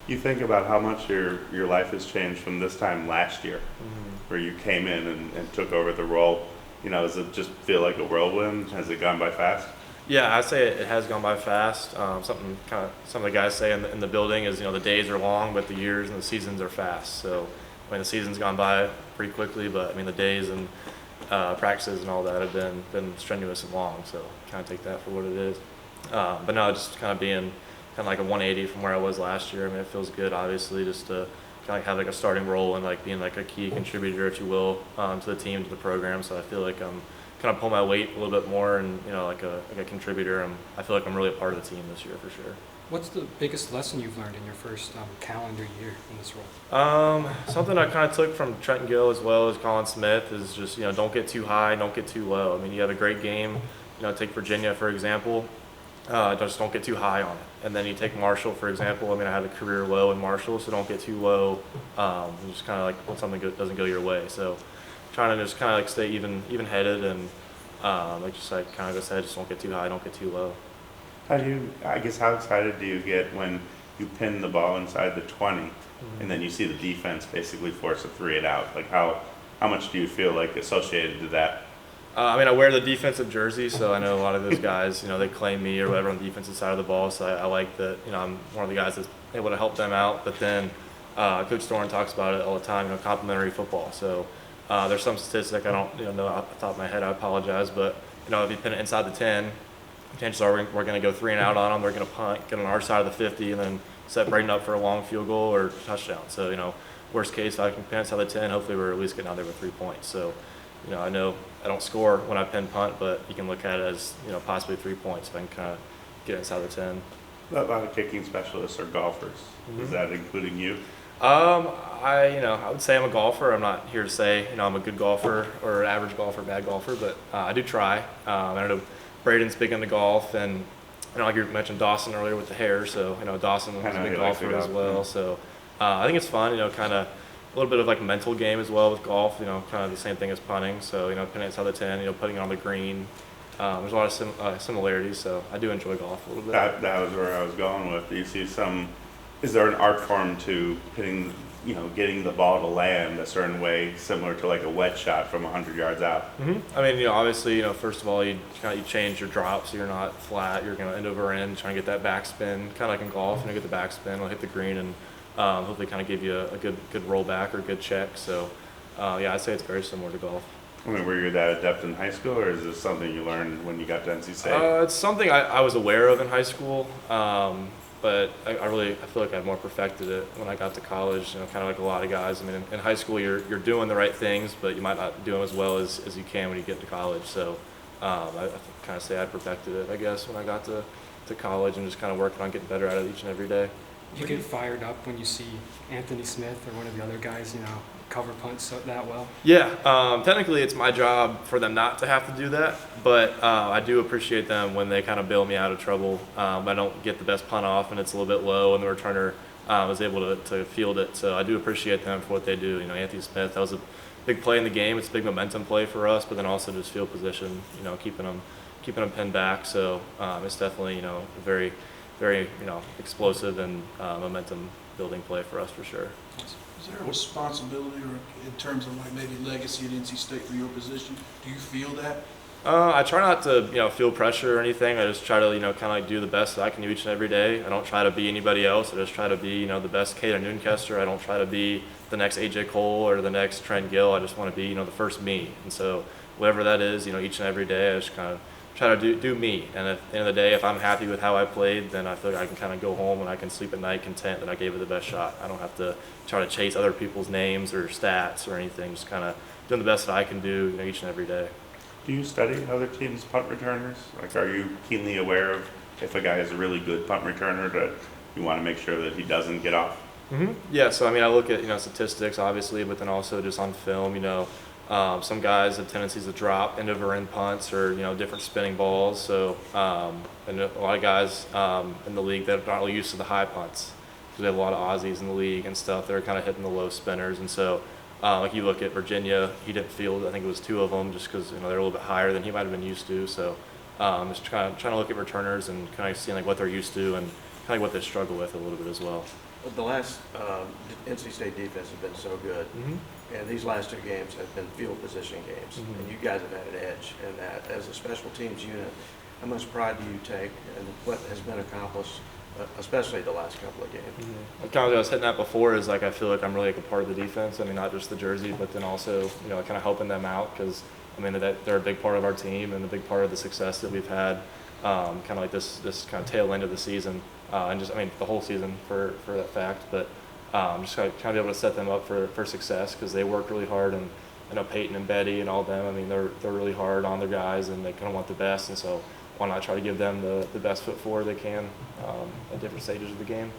You think about how much your life has changed from this time last year, Mm-hmm. where you came in and took over the role. Does it just feel like a whirlwind? Has it gone by fast? Yeah, I'd say it has gone by fast. Some of the guys say in the building is the days are long, but the years and the seasons are fast. So the season's gone by pretty quickly, but the days and practices and all that have been strenuous and long. So kind of take that for what it is. But no, just kind of being kind of like a 180 from where I was last year. It feels good, obviously, just to kind of have like a starting role and like being like a key contributor, if you will, to the team, to the program. So I feel like I'm kind of pull my weight a little bit more, and like a contributor. I feel like I'm really a part of the team this year for sure. What's the biggest lesson you've learned in your first calendar year in this role? Something I kind of took from Trenton Gill as well as Colin Smith is just don't get too high, don't get too low. You have a great game. Take Virginia for example. Just don't get too high on it. And then you take Marshall for example. I had a career low in Marshall, so don't get too low. And just kind of like when something doesn't go your way. So trying to just kind of like stay even headed and like kind of just said, just don't get too high, don't get too low. How excited do you get when you pin the ball inside the 20 and then you see the defense basically force a 3 and out? Like how much do you feel like associated to that? I wear the defensive jersey, so I know a lot of those guys, they claim me or whatever on the defensive side of the ball. So I like that, I'm one of the guys that's able to help them out. But then Coach Thorne talks about it all the time, complementary football. So there's some statistic I don't know off the top of my head. I apologize, but if you pin it inside the 10, chances are we're going to go 3 and out on them. They're going to punt, get on our side of the 50, and then set Braden up for a long field goal or touchdown. So worst case, if I can pin inside the 10, hopefully we're at least getting out there with 3 points. So I know I don't score when I pin punt, but you can look at it as possibly 3 points if I can kind of get inside the 10. A lot of kicking specialists are golfers. Is that including you? I would say I'm a golfer. I'm not here to say I'm a good golfer or average golfer, bad golfer, but I do try. I know Braden's big into golf, and like you mentioned Dawson earlier with the hair, so Dawson is a big golfer as well. So I think it's fun, kind of a little bit of like a mental game as well with golf. Kind of the same thing as punting. So pinning inside the 10, putting it on the green. There's a lot of similarities, so I do enjoy golf a little bit. That was where I was going with. Do you see is there an art form to hitting, getting the ball to land a certain way, similar to like a wet shot from 100 yards out? Obviously, first of all, you change your drop so you're not flat. You're going to end over end, trying to get that backspin, kind of like in golf. Get the backspin, it'll hit the green, and hopefully kind of give you a good rollback or good check. So, I'd say it's very similar to golf. Were you that adept in high school, or is this something you learned when you got to NC State? It's something I was aware of in high school. But I feel like I more perfected it when I got to college. Kind of like a lot of guys. In high school you're doing the right things, but you might not do them as well as you can when you get to college. So I kind of say I perfected it, I guess, when I got to college, and just kind of working on getting better at it each and every day. You get fired up when you see Anthony Smith or one of the other guys, cover punts that well? Yeah, technically it's my job for them not to have to do that, but I do appreciate them when they kind of bail me out of trouble. I don't get the best punt off and it's a little bit low, and the returner was able to field it. So I do appreciate them for what they do. Anthony Smith, that was a big play in the game. It's a big momentum play for us, but then also just field position, keeping them pinned back. So it's definitely a very, very explosive and momentum building play for us for sure. Is there a responsibility or in terms of like maybe legacy at NC State for your position? Do you feel that? I try not to feel pressure or anything. I just try to kind of like do the best that I can do each and every day. I don't try to be anybody else. I just try to be the best Caden Noonkester. I don't try to be the next AJ Cole or the next Trent Gill. I just want to be the first me. And so whatever that is, each and every day, I just kind of try to do me. And at the end of the day, if I'm happy with how I played, then I feel like I can kind of go home and I can sleep at night content that I gave it the best shot. I don't have to try to chase other people's names or stats or anything. Just kind of doing the best that I can do each and every day. Do you study other teams' punt returners? Like, are you keenly aware of if a guy is a really good punt returner that you want to make sure that he doesn't get off? Mm-hmm. Yeah, so I look at statistics obviously, but then also just on film. Some guys have tendencies to drop end over end punts or different spinning balls. So and a lot of guys in the league that are not really used to the high punts, because we have a lot of Aussies in the league and stuff that are kind of hitting the low spinners. And so like you look at Virginia, he didn't field, I think it was 2 of them, just because they're a little bit higher than he might have been used to. So just trying to look at returners and kind of seeing like what they're used to and kind of what they struggle with a little bit as well. The last NC State defense has been so good, and these last 2 games have been field position games, and you guys have had an edge in that. As a special teams unit, how much pride do you take in what has been accomplished, especially the last couple of games? Kind of what I was hitting at before is like I feel like I'm really like a part of the defense. I mean, not just the jersey, but then also kind of helping them out because I mean they're a big part of our team and a big part of the success that we've had. Kind of like this kind of tail end of the season, and just I mean the whole season for that fact, but just kind of be able to set them up for success because they work really hard, and I know Peyton and Betty and all them. I mean they're really hard on their guys and they kind of want the best, and so why not try to give them the best foot forward they can at different stages of the game.